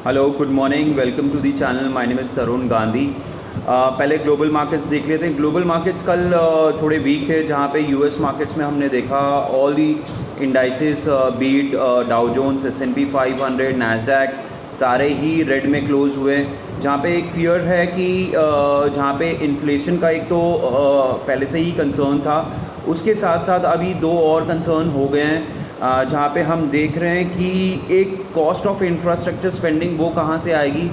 Hello, good morning, welcome to the channel. My name is Tarun Gandhi. पहले global markets देख लेते हैं। ग्लोबल मार्केट्स कल थोड़े वीक थे, जहां पे यूएस मार्केट्स में हमने देखा all the indices beat Dow Jones, S and P 500, Nasdaq सारे ही रेड में क्लोज हुए। जहां पे एक फियर है कि जहां पे इन्फ्लेशन का एक तो पहले से ही कंसर्न था, उसके साथ साथ अभी दो और कंसर्न हो गए हैं। जहाँ पे हम देख रहे हैं कि एक कॉस्ट ऑफ इंफ्रास्ट्रक्चर स्पेंडिंग वो कहाँ से आएगी,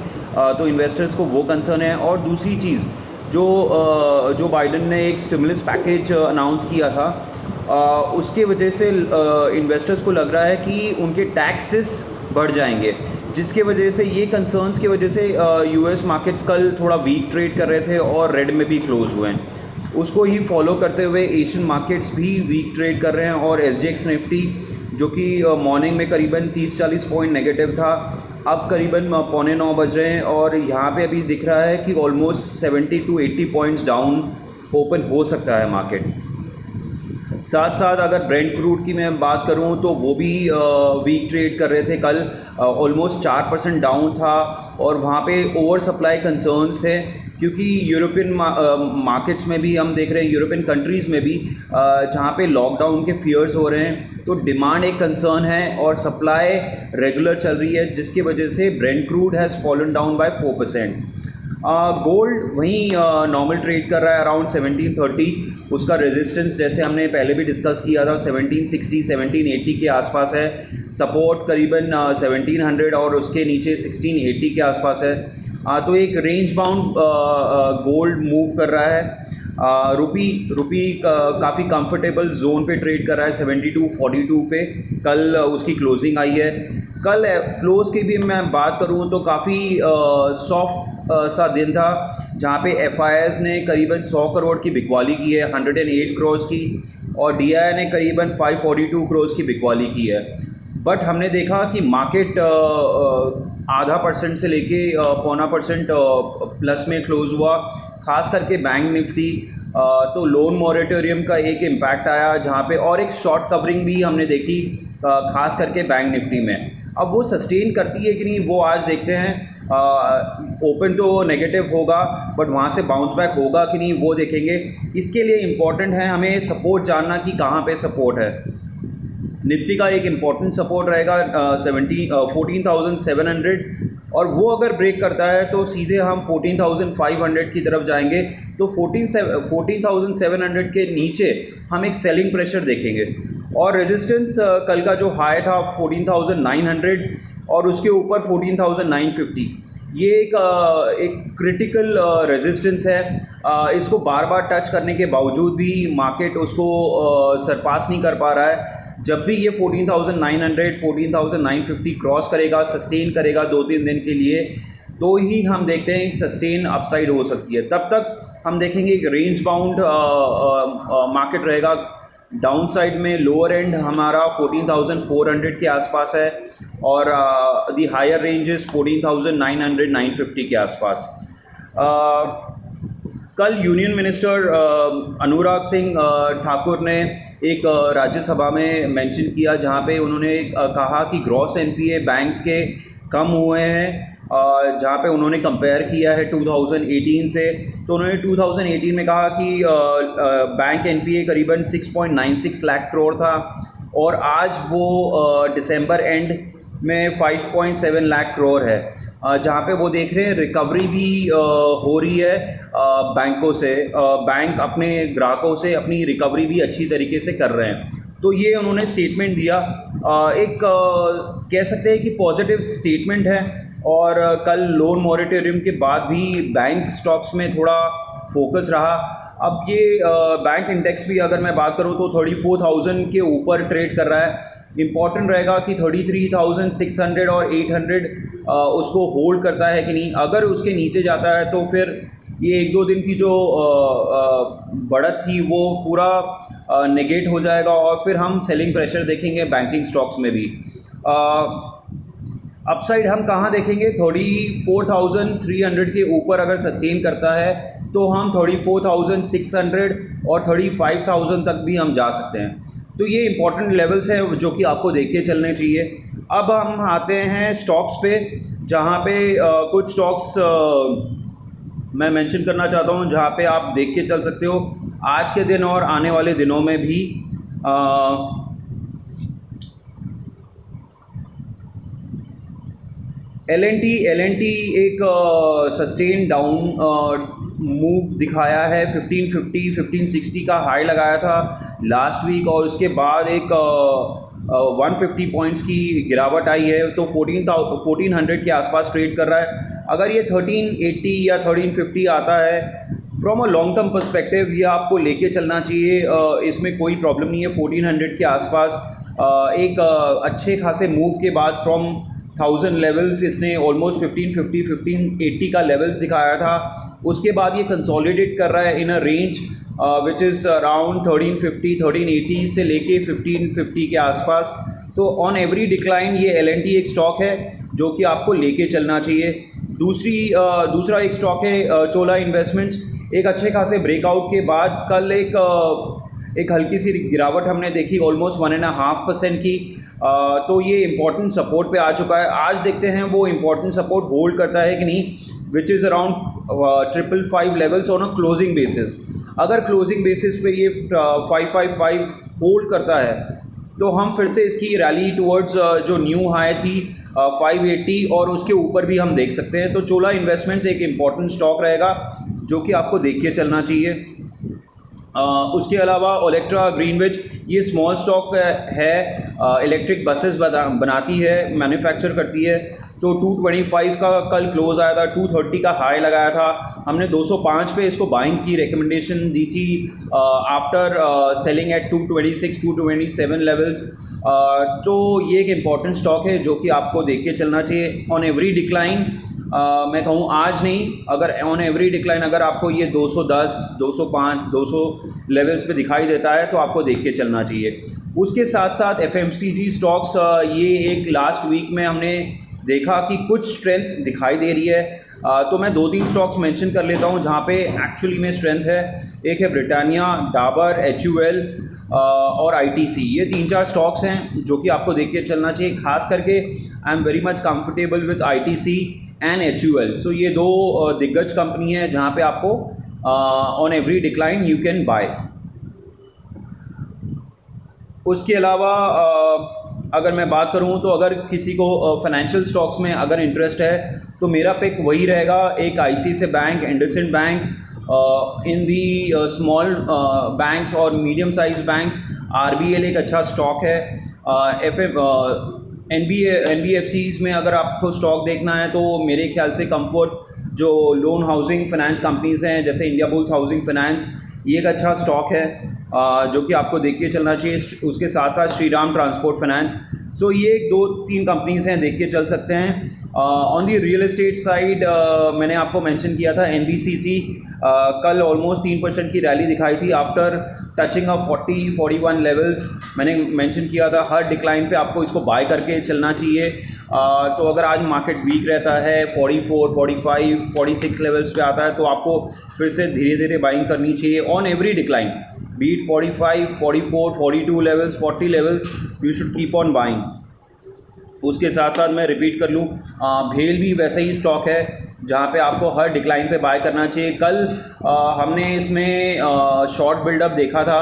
तो इन्वेस्टर्स को वो कंसर्न है। और दूसरी चीज़ जो बाइडन ने एक स्टिमुलस पैकेज अनाउंस किया था, उसके वजह से इन्वेस्टर्स को लग रहा है कि उनके टैक्सेस बढ़ जाएंगे, जिसके वजह से ये कंसर्न्स की वजह से यूएस मार्केट्स कल थोड़ा वीक ट्रेड कर रहे थे और रेड में भी क्लोज हुए हैं। उसको ही फॉलो करते हुए एशियन मार्केट्स भी वीक ट्रेड कर रहे हैं और एसजीएक्स निफ्टी जो कि मॉर्निंग में करीबन 30-40 पॉइंट नेगेटिव था, अब करीबन 8:45 बज रहे हैं और यहाँ पे अभी दिख रहा है कि almost 70 to 80 points down open हो सकता है मार्केट। साथ साथ अगर ब्रेंट क्रूड की मैं बात करूं तो वो भी वीक ट्रेड कर रहे थे कल, ऑलमोस्ट 4% डाउन था और वहाँ पे ओवर सप्लाई कंसर्न्स थे, क्योंकि यूरोपियन मार्केट्स में भी हम देख रहे हैं, यूरोपियन कंट्रीज़ में भी जहाँ पे लॉकडाउन के फियर्स हो रहे हैं, तो डिमांड एक कंसर्न है और सप्लाई रेगुलर चल रही है, जिसकी वजह से Brent crude has fallen down by 4%। Gold वहीं नॉर्मल ट्रेड कर रहा है अराउंड 1730। उसका रेजिस्टेंस जैसे हमने पहले भी डिस्कस किया था 1760 1780 के आसपास है। सपोर्ट करीबन 1700 और उसके नीचे 1680 के आसपास है। तो एक रेंज बाउंड गोल्ड मूव कर रहा है। रुपी काफ़ी कंफर्टेबल जोन पे ट्रेड कर रहा है 72.42 पे। कल उसकी क्लोजिंग आई है। कल फ्लोज की भी मैं बात करूं तो काफ़ी सॉफ्ट सा दिन था, जहां पे एफआईआईज ने करीबन 100 करोड़ की बिकवाली की है, 108 करोड़ की, और डीआई ने करीबन 542 करोड़ की बिकवाली की है। बट हमने देखा कि मार्केट आधा परसेंट से लेके 0.25% प्लस में क्लोज हुआ, खास करके बैंक निफ्टी। तो लोन मॉरेटोरियम का एक इम्पैक्ट आया जहाँ पे, और एक शॉर्ट कवरिंग भी हमने देखी खास करके बैंक निफ्टी में। अब वो सस्टेन करती है कि नहीं वो आज देखते हैं। ओपन तो नेगेटिव होगा बट वहाँ से बाउंस बैक होगा कि नहीं वो देखेंगे। इसके लिए इम्पॉर्टेंट है हमें सपोर्ट जानना कि कहाँ पे सपोर्ट है। निफ्टी का एक इम्पॉर्टेंट सपोर्ट रहेगा 14,700, और वो अगर ब्रेक करता है तो सीधे हम 14,500 की तरफ जाएंगे। तो 14,700 के नीचे हम एक सेलिंग प्रेशर देखेंगे। और रेजिस्टेंस कल का जो हाई था 14,900 और उसके ऊपर 14,950, ये एक क्रिटिकल रेजिस्टेंस है। इसको बार बार टच करने के बावजूद भी मार्केट उसको सरपास नहीं कर पा रहा है। जब भी ये 14,900 14,950 क्रॉस करेगा, सस्टेन करेगा 2-3 दिन के लिए, तो ही हम देखते हैं कि सस्टेन अपसाइड हो सकती है। तब तक हम देखेंगे एक रेंज बाउंड मार्केट रहेगा। डाउन साइड में लोअर एंड हमारा 14,400 के आसपास है और दी हायर रेंज इज 14,900 950 के आसपास। कल यूनियन मिनिस्टर अनुराग सिंह ठाकुर ने एक राज्यसभा में मेंशन किया, जहां पे उन्होंने कहा कि ग्रॉस एनपीए बैंक्स के कम हुए हैं, जहाँ पे उन्होंने कंपेयर किया है 2018 से। तो उन्होंने 2018 में कहा कि बैंक एनपीए करीबन 6.96 लाख करोड़ था और आज वो दिसंबर एंड में 5.7 लाख करोड़ है। जहाँ पे वो देख रहे हैं रिकवरी भी हो रही है बैंकों से, बैंक अपने ग्राहकों से अपनी रिकवरी भी अच्छी तरीके से कर रहे हैं। तो ये उन्होंने स्टेटमेंट दिया, एक कह सकते हैं कि पॉजिटिव स्टेटमेंट है। और कल लोन मॉरेटोरियम के बाद भी बैंक स्टॉक्स में थोड़ा फोकस रहा। अब ये बैंक इंडेक्स भी अगर मैं बात करूं तो 34,000 के ऊपर ट्रेड कर रहा है। इम्पॉर्टेंट रहेगा कि 33,600 और 800 उसको होल्ड करता है कि नहीं। अगर उसके नीचे जाता है तो फिर ये 1-2 दिन की जो बढ़त थी वो पूरा नेगेट हो जाएगा और फिर हम सेलिंग प्रेशर देखेंगे बैंकिंग स्टॉक्स में भी। अपसाइड हम कहाँ देखेंगे, 34,300 के ऊपर अगर सस्टेन करता है तो हम 34,600 और 35,000 तक भी हम जा सकते हैं। तो ये इंपॉर्टेंट लेवल्स हैं जो कि आपको देख के चलने चाहिए। अब हम आते हैं स्टॉक्स पे। जहाँ पे कुछ स्टॉक्स मैं मेंशन करना चाहता हूँ, जहाँ पे आप देख के चल सकते हो आज के दिन और आने वाले दिनों में भी। एल एन टी एक सस्टेन डाउन मूव दिखाया है। 1550 1560 का हाई लगाया था लास्ट वीक, और उसके बाद एक 150 पॉइंट्स की गिरावट आई है, तो 1400 के आसपास ट्रेड कर रहा है। अगर ये 1380 या 1350 आता है, from a long term perspective ये आपको लेके चलना चाहिए। इसमें कोई प्रॉब्लम नहीं है। 1400 के आसपास एक अच्छे खासे मूव के बाद फ्रॉम 1000 लेवल्स इसने ऑलमोस्ट 1550 1580 का लेवल्स दिखाया था। उसके बाद ये कंसोलिडेट कर रहा है in a range which is around 1350 1380 से लेके 1550 के आसपास। तो ऑन एवरी डिक्लाइन ये एल.एन.टी एक स्टॉक है जो कि आपको लेके चलना चाहिए। दूसरा एक स्टॉक है चोला इन्वेस्टमेंट्स। एक अच्छे खासे ब्रेकआउट के बाद कल एक हल्की सी गिरावट हमने देखी, ऑलमोस्ट 1.5% की। तो ये इम्पॉर्टेंट सपोर्ट पे आ चुका है। आज देखते हैं वो इम्पॉर्टेंट सपोर्ट होल्ड करता है कि नहीं, विच is around 555 levels on a closing basis. अगर क्लोजिंग बेसिस पे ये 555 होल्ड करता है तो हम फिर से इसकी रैली टुवर्ड्स जो न्यू हाई थी 580 और उसके ऊपर भी हम देख सकते हैं। तो चोला इन्वेस्टमेंट्स एक इम्पॉर्टेंट स्टॉक रहेगा जो कि आपको देख के चलना चाहिए। उसके अलावा ओलेक्ट्रा ग्रीनविच ये स्मॉल स्टॉक है, इलेक्ट्रिक बसेस बनाती है, मैन्युफैक्चर करती है। तो 225 का कल क्लोज आया था, 230 का हाई लगाया था। हमने 205 पे इसको बाइंग की रिकमेंडेशन दी थी आफ्टर सेलिंग एट 226 227 लेवल्स। तो ये एक इम्पॉर्टेंट स्टॉक है जो कि आपको देख के चलना चाहिए। ऑन एवरी डिक्लाइन मैं कहूँ आज नहीं, अगर ऑन एवरी डिक्लाइन अगर आपको ये 210 205 200 लेवल्स पे दिखाई देता है तो आपको देख के चलना चाहिए। उसके साथ साथ एफएमसीजी स्टॉक्स, ये एक लास्ट वीक में हमने देखा कि कुछ स्ट्रेंथ दिखाई दे रही है। तो मैं 2-3 स्टॉक्स मेंशन कर लेता हूँ जहाँ पे एक्चुअली में स्ट्रेंथ है। एक है ब्रिटानिया, डाबर, HUL और ITC। ये 3-4 स्टॉक्स हैं जो कि आपको देख के चलना चाहिए। खास करके I am very much comfortable with ITC and HUL। सो ये दो दिग्गज कंपनी है जहाँ पे आपको on every decline you can buy. उसके अलावा अगर मैं बात करूँ तो अगर किसी को फाइनेंशियल स्टॉक्स में अगर इंटरेस्ट है तो मेरा पिक वही रहेगा। एक ICICI bank, IndusInd bank, in the small banks और मीडियम साइज बैंक्स। RBL एक अच्छा स्टॉक है। NBFCs में अगर आपको स्टॉक देखना है तो मेरे ख्याल से कंफर्ट जो लोन हाउसिंग फाइनेंस कंपनीज हैं जैसे इंडियाबुल्स हाउसिंग फाइनेंस, ये एक अच्छा स्टॉक है जो कि आपको देख के चलना चाहिए। उसके साथ साथ श्रीराम ट्रांसपोर्ट फाइनेंस। सो ये 2-3 कंपनीज हैं, देख के चल सकते हैं। On the real estate side मैंने आपको मेंशन किया था NBCC, कल ऑलमोस्ट 3% की रैली दिखाई थी आफ्टर टचिंग ऑफ 40-41 लेवल्स। मैंने मेंशन किया था हर डिक्लाइन पे आपको इसको बाय करके चलना चाहिए। तो अगर आज मार्केट वीक रहता है 44, 45, 46 लेवल्स पे आता है तो आपको फिर से धीरे धीरे बाइंग करनी चाहिए on every decline. Beat 45, 44, 42 levels, 40 levels, you should keep on buying. उसके साथ साथ मैं रिपीट कर लूँ, भेल भी वैसे ही स्टॉक है जहाँ पे आपको हर डिक्लाइन पे बाय करना चाहिए। कल हमने इसमें शॉर्ट बिल्डअप देखा था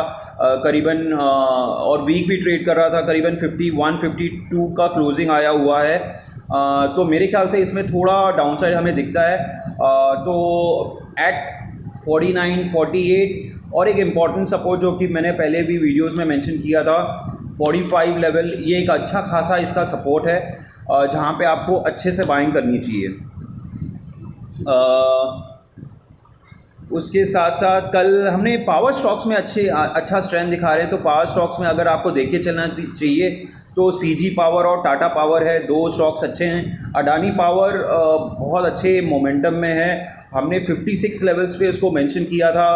करीबन, और वीक भी ट्रेड कर रहा था, करीबन 51, 52 का क्लोजिंग आया हुआ है। तो मेरे ख्याल से इसमें थोड़ा डाउनसाइड हमें दिखता है। तो एट 49, 48 और एक इम्पॉर्टेंट सपोर्ट जो कि मैंने पहले भी वीडियोस में मेंशन किया था 45 लेवल, ये एक अच्छा खासा इसका सपोर्ट है जहाँ पे आपको अच्छे से बाइंग करनी चाहिए। उसके साथ साथ कल हमने पावर स्टॉक्स में अच्छा स्ट्रेंथ दिखा रहे हैं। तो पावर स्टॉक्स में अगर आपको देख के चलना चाहिए तो CG पावर और टाटा पावर है, 2 स्टॉक्स अच्छे हैं। अडानी पावर बहुत अच्छे मोमेंटम में है। हमने 56 लेवल्स पे उसको मेंशन किया था,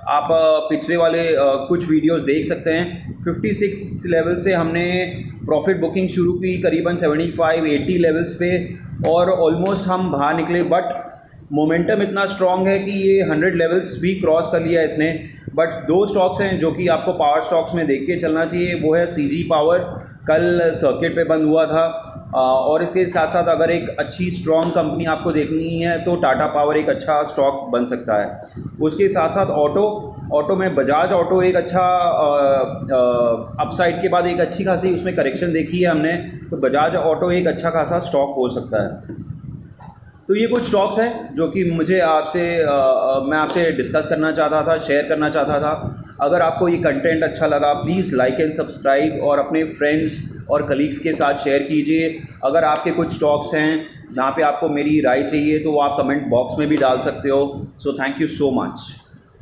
आप पिछले वाले कुछ वीडियोस देख सकते हैं। 56 लेवल से हमने प्रॉफिट बुकिंग शुरू की करीबन 75-80 लेवल्स पे, और ऑलमोस्ट हम बाहर निकले। बट मोमेंटम इतना स्ट्रॉन्ग है कि ये 100 लेवल्स भी क्रॉस कर लिया इसने। बट दो स्टॉक्स हैं जो कि आपको पावर स्टॉक्स में देख के चलना चाहिए, वो है सीजी पावर, कल सर्किट पे बंद हुआ था। और इसके साथ साथ अगर एक अच्छी स्ट्रॉन्ग कंपनी आपको देखनी है तो टाटा पावर एक अच्छा स्टॉक बन सकता है। उसके साथ साथ ऑटो में बजाज ऑटो एक अच्छा अपसाइड के बाद एक अच्छी खासी उसमें करेक्शन देखी है हमने, तो बजाज ऑटो एक अच्छा खासा स्टॉक हो सकता है। तो ये कुछ स्टॉक्स हैं जो कि मुझे मैं आपसे डिस्कस करना चाहता था, शेयर करना चाहता था। अगर आपको ये कंटेंट अच्छा लगा प्लीज़ लाइक एंड सब्सक्राइब और अपने फ्रेंड्स और कलीग्स के साथ शेयर कीजिए। अगर आपके कुछ स्टॉक्स हैं जहाँ पे आपको मेरी राय चाहिए तो वो आप कमेंट बॉक्स में भी डाल सकते हो। So thank you so much.